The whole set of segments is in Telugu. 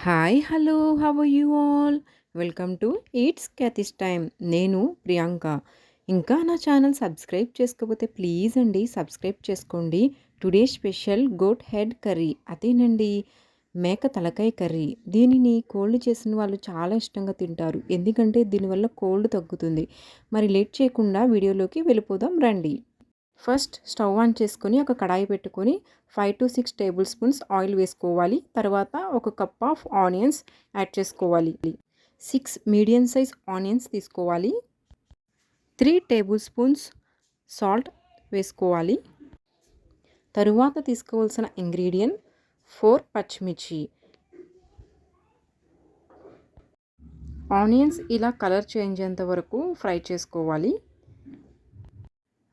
Hi hello how are you all welcome to eats క్యాథిస్ టైమ్. నేను ప్రియాంక. ఇంకా నా ఛానల్ సబ్స్క్రైబ్ చేసుకోకపోతే ప్లీజ్ అండి సబ్స్క్రైబ్ చేసుకోండి. Today special goat head curry, అదేనండి మేక తలకాయ కర్రీ. దీనిని కోల్డ్ చేసిన వాళ్ళు చాలా ఇష్టంగా తింటారు, ఎందుకంటే దీనివల్ల కోల్డ్ తగ్గుతుంది. మరి లేట్ చేయకుండా వీడియోలోకి వెళ్ళిపోదాం రండి. ఫస్ట్ స్టవ్ ఆన్ చేసుకొని ఒక కడాయి పెట్టుకొని 5 to 6 టేబుల్ స్పూన్స్ ఆయిల్ వేసుకోవాలి. తర్వాత ఒక కప్ ఆఫ్ ఆనియన్స్ యాడ్ చేసుకోవాలి. 6 మీడియం సైజ్ ఆనియన్స్ తీసుకోవాలి. 3 టేబుల్ స్పూన్స్ సాల్ట్ వేసుకోవాలి. తరువాత తీసుకోవాల్సిన ఇంగ్రీడియంట్ 4 పచ్చిమిర్చి. ఆనియన్స్ ఇలా కలర్ చేంజ్ అయ్యేంత వరకు ఫ్రై చేసుకోవాలి.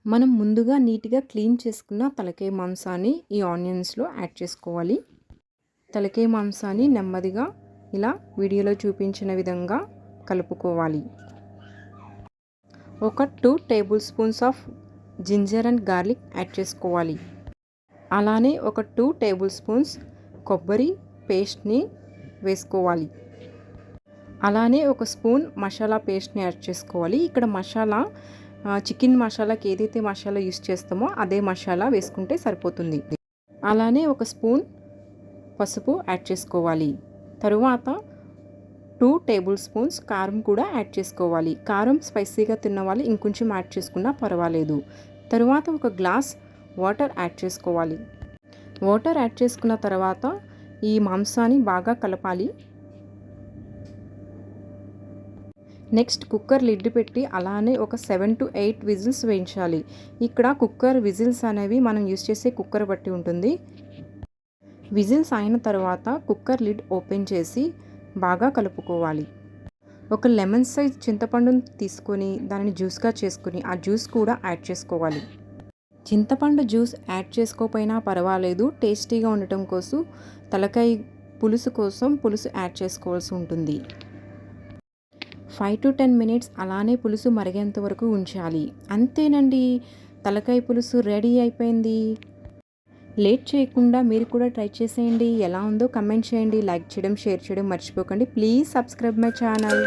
మనం ముందుగా నీట్గా క్లీన్ చేసుకున్న తలకాయ మాంసాన్ని ఈ ఆనియన్స్లో యాడ్ చేసుకోవాలి. తలకాయ మాంసాన్ని నెమ్మదిగా ఇలా వీడియోలో చూపించిన విధంగా కలుపుకోవాలి. ఒక 2 table spoons of ginger and garlic add చేసుకోవాలి. అలానే ఒక 2 టేబుల్ స్పూన్స్ కొబ్బరి పేస్ట్ని వేసుకోవాలి. అలానే ఒక స్పూన్ మసాలా పేస్ట్ని యాడ్ చేసుకోవాలి. ఇక్కడ మసాలా చికెన్ మసాలాకి ఏదైతే మసాలా యూస్ చేస్తామో అదే మసాలా వేసుకుంటే సరిపోతుంది. అలానే ఒక స్పూన్ పసుపు యాడ్ చేసుకోవాలి. తరువాత 2 టేబుల్ స్పూన్స్ కారం కూడా యాడ్ చేసుకోవాలి. కారం స్పైసీగా తిన్న వాళ్ళు ఇంకొంచెం యాడ్ చేసుకున్నా పర్వాలేదు. తరువాత ఒక గ్లాస్ వాటర్ యాడ్ చేసుకోవాలి. వాటర్ యాడ్ చేసుకున్న తర్వాత ఈ మాంసాన్ని బాగా కలపాలి. నెక్స్ట్ కుక్కర్ లిడ్ పెట్టి అలానే ఒక 7 to 8 విజిల్స్ వేయించాలి. ఇక్కడ కుక్కర్ విజిల్స్ అనేవి మనం యూస్ చేసే కుక్కర్ బట్టి ఉంటుంది. విజిల్స్ అయిన తర్వాత కుక్కర్ లిడ్ ఓపెన్ చేసి బాగా కలుపుకోవాలి. ఒక లెమన్ సైజ్ చింతపండును తీసుకొని దానిని జ్యూస్గా చేసుకొని ఆ జ్యూస్ కూడా యాడ్ చేసుకోవాలి. చింతపండు జ్యూస్ యాడ్ చేసుకోకపోయినా పర్వాలేదు, టేస్టీగా ఉండటం కోసం తలకాయ పులుసు కోసం పులుసు యాడ్ చేసుకోవాల్సి ఉంటుంది. 5 to 10 మినిట్స్ అలానే పులుసు మరిగేంత వరకు ఉంచాలి. అంతేనండి, తలకాయ పులుసు రెడీ అయిపోయింది. లేట్ చేయకుండా మీరు కూడా ట్రై చేసేయండి. ఎలా ఉందో కమెంట్ చేయండి. లైక్ చేయడం, షేర్ చేయడం మర్చిపోకండి. Please subscribe my channel.